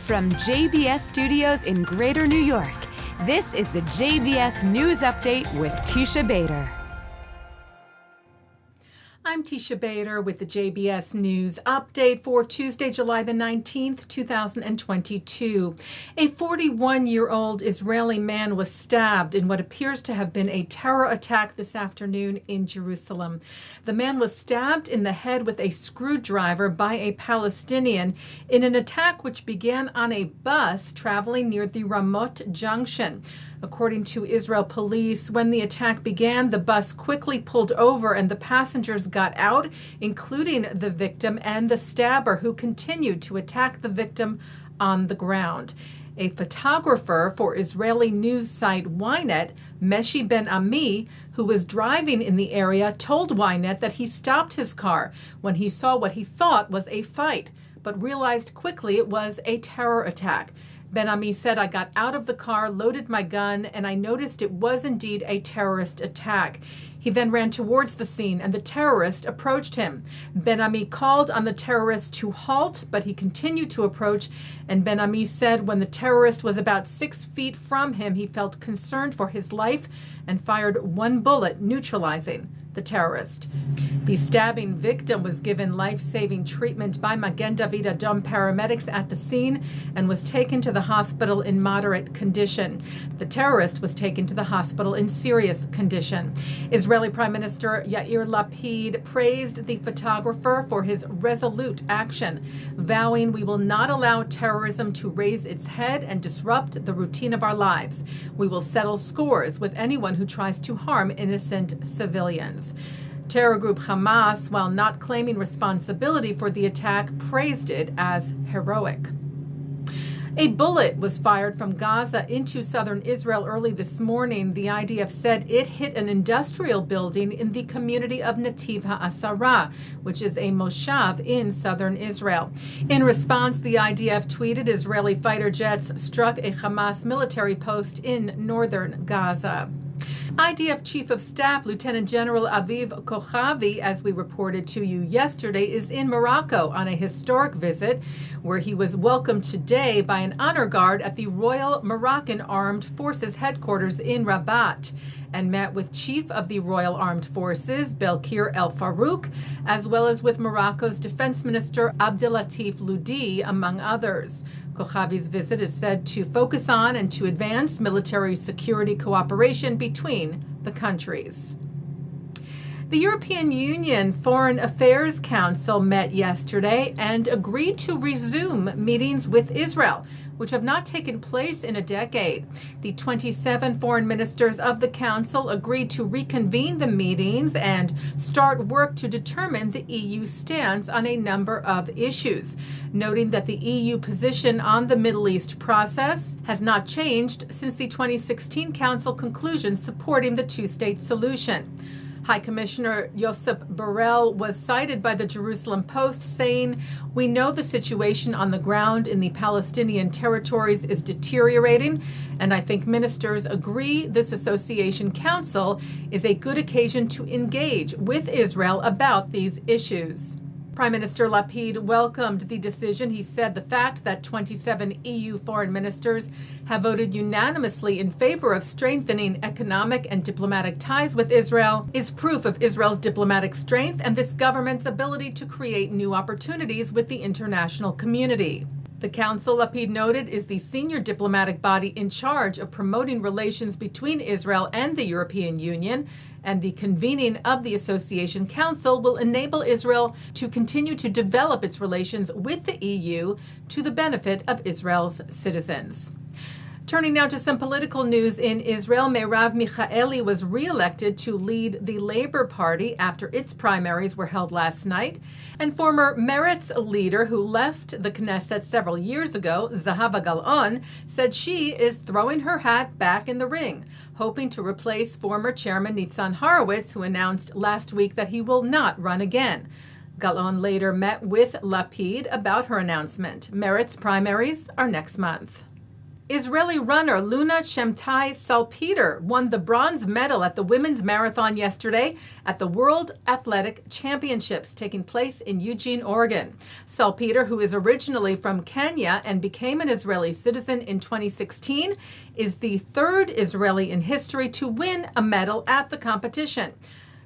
From JBS Studios in Greater New York, this is the JBS News Update with Teisha Bader. I'm Teisha Bader with the JBS News Update for Tuesday, July the 19th, 2022. A 41-year-old Israeli man was stabbed in what appears to have been a terror attack this afternoon in Jerusalem. The man was stabbed in the head with a screwdriver by a Palestinian in an attack which began on a bus traveling near the Ramot Junction. According to Israel police, when the attack began, the bus quickly pulled over and the passengers got out, including the victim and the stabber, who continued to attack the victim on the ground. A photographer for Israeli news site Ynet, Meshi Ben Ami, who was driving in the area, told Ynet that he stopped his car when he saw what he thought was a fight, but realized quickly it was a terror attack. Ben Ami said, "I got out of the car, loaded my gun, and I noticed it was indeed a terrorist attack." He then ran towards the scene and the terrorist approached him. Ben Ami called on the terrorist to halt, but he continued to approach, and Ben Ami said when the terrorist was about 6 feet from him, he felt concerned for his life and fired one bullet, neutralizing the terrorist. The stabbing victim was given life-saving treatment by Magen David Adom paramedics at the scene and was taken to the hospital in moderate condition. The terrorist was taken to the hospital in serious condition. Israeli Prime Minister Yair Lapid praised the photographer for his resolute action, vowing, "We will not allow terrorism to raise its head and disrupt the routine of our lives. We will settle scores with anyone who tries to harm innocent civilians." Terror group Hamas, while not claiming responsibility for the attack, praised it as heroic. A bullet was fired from Gaza into southern Israel early this morning. The IDF said it hit an industrial building in the community of Netiv HaAsara, which is a moshav in southern Israel. In response, the IDF tweeted Israeli fighter jets struck a Hamas military post in northern Gaza. IDF Chief of Staff Lieutenant General Aviv Kochavi, as we reported to you yesterday, is in Morocco on a historic visit where he was welcomed today by an honor guard at the Royal Moroccan Armed Forces headquarters in Rabat and met with Chief of the Royal Armed Forces, Belkir El Farouk, as well as with Morocco's Defense Minister Abdelatif Ludi, among others. Kochavi's visit is said to focus on and to advance military security cooperation between the countries. The European Union Foreign Affairs Council met yesterday and agreed to resume meetings with Israel, which have not taken place in a decade. The 27 foreign ministers of the council agreed to reconvene the meetings and start work to determine the EU stance on a number of issues, noting that the EU position on the Middle East process has not changed since the 2016 council conclusion supporting the two-state solution. High Commissioner Joseph Borrell was cited by the Jerusalem Post saying, "We know the situation on the ground in the Palestinian territories is deteriorating, and I think ministers agree this Association Council is a good occasion to engage with Israel about these issues." Prime Minister Lapid welcomed the decision. He said the fact that 27 EU foreign ministers have voted unanimously in favor of strengthening economic and diplomatic ties with Israel is proof of Israel's diplomatic strength and this government's ability to create new opportunities with the international community. The Council, Lapid noted, is the senior diplomatic body in charge of promoting relations between Israel and the European Union, and the convening of the Association Council will enable Israel to continue to develop its relations with the EU to the benefit of Israel's citizens. Turning now to some political news in Israel, Michaeli was re-elected to lead the Labor Party after its primaries were held last night. And former Meretz leader who left the Knesset several years ago, Galon, said she is throwing her hat back in the ring, hoping to replace former chairman Nitzan Horowitz, who announced last week that he will not run again. Galon later met with Lapid about her announcement. Meretz primaries are next month. Israeli runner Luna Shemtai Salpeter won the bronze medal at the women's marathon yesterday at the World Athletic Championships taking place in Eugene, Oregon. Salpeter, who is originally from Kenya and became an Israeli citizen in 2016, is the third Israeli in history to win a medal at the competition.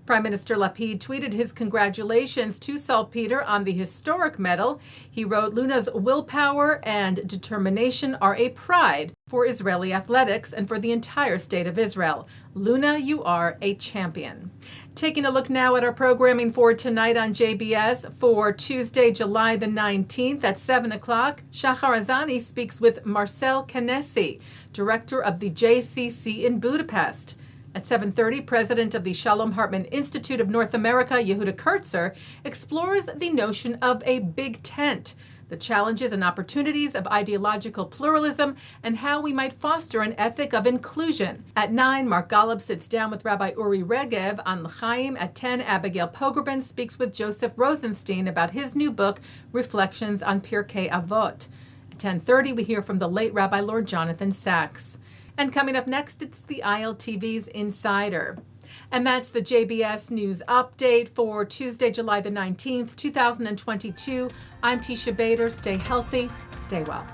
Prime Minister Lapid tweeted his congratulations to Salpeter on the historic medal. He wrote, "Luna's willpower and determination are a pride for Israeli athletics and for the entire state of Israel. Luna, you are a champion." Taking a look now at our programming for tonight on JBS for Tuesday, July the 19th at 7 o'clock. Shahar Azani speaks with Marcell Kenesei, director of the JCC in Budapest. At 7:30, President of the Shalom Hartman Institute of North America, Yehuda Kurtzer, explores the notion of a big tent, the challenges and opportunities of ideological pluralism, and how we might foster an ethic of inclusion. At 9, Mark Golub sits down with Rabbi Uri Regev on L'chaim. At 10, Abigail Pogrebin speaks with Joseph Rosenstein about his new book, Reflections on Pirkei Avot. At 10:30, we hear from the late Rabbi Lord Jonathan Sachs. And coming up next, it's the ILTV's Insider. And that's the JBS News Update for Tuesday, July the 19th, 2022. I'm Teisha Bader. Stay healthy, stay well.